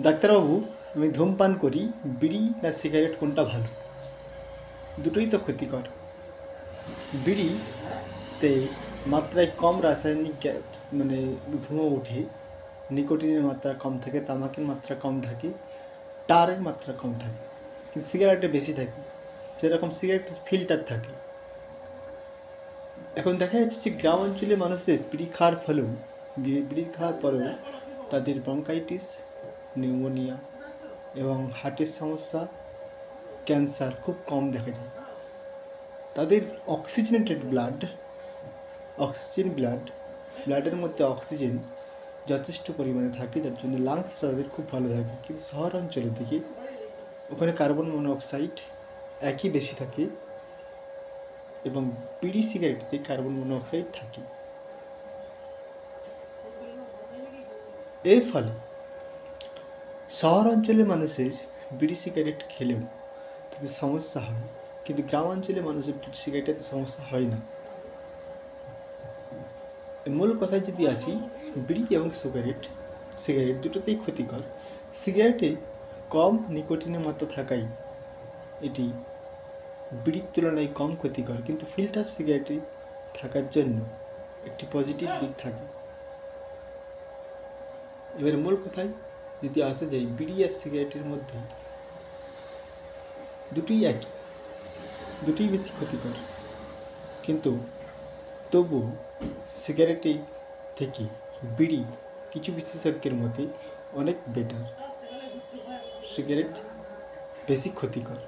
ডাক্তারবাবু, আমি ধূমপান করি, বিড়ি না সিগারেট কোনটা ভালো? দুটোই তো ক্ষতিকর। বিড়িতে মাত্রায় কম রাসায়নিক গ্যাস ধুঁয়ো ওঠে, নিকোটিনের মাত্রা কম থাকে, তামাকের মাত্রা কম থাকে, টারের মাত্রা কম থাকে, কিন্তু সিগারেটে বেশি থাকে। সেরকম সিগারেটে ফিল্টার থাকে। এখন দেখা যাচ্ছে যে গ্রাম অঞ্চলে মানুষের বিড়ি খাওয়ার ফলেও বিড়ি খাওয়ার পরেও তাদের ব্রঙ্কাইটিস, নিউমোনিয়া এবং হার্টের সমস্যা, ক্যান্সার খুব কম দেখা যায়। তাদের অক্সিজেনেটেড ব্লাডের মধ্যে অক্সিজেন যথেষ্ট পরিমাণে থাকে, যার জন্য লাংসটা তাদের খুব ভালো থাকে। কিন্তু শহর অঞ্চলের দিকে ওখানে কার্বন মনোঅক্সাইড একই বেশি থাকে এবং বিড়ি সিগারেটে কার্বন মনোঅক্সাইড থাকে। এর ফলে শহর অঞ্চলে মানুষের বিড়ি সিগারেট খেলেও তাদের সমস্যা হয়, কিন্তু গ্রাম অঞ্চলে মানুষের বিড়ি সিগারেটে তো সমস্যা হয় না। মূল কথায় যদি আসি, বিড়ি এবং সিগারেট দুটোতেই ক্ষতিকর। সিগারেটে কম নিকোটিনের মাত্রা থাকায় এটি বিড়ির তুলনায় কম ক্ষতিকর, কিন্তু ফিল্টার সিগারেটে থাকার জন্য একটি পজিটিভ দিক থাকে। এবার মূল কথায় যদি আসা যায়, বিড়ি আর সিগারেটের মধ্যে দুটোই একই, দুটোই বেশি ক্ষতিকর, কিন্তু তবু সিগারেটের থেকে বিড়ি কিছু বিশেষজ্ঞের মতে অনেক বেটার। সিগারেট বেশি ক্ষতিকর।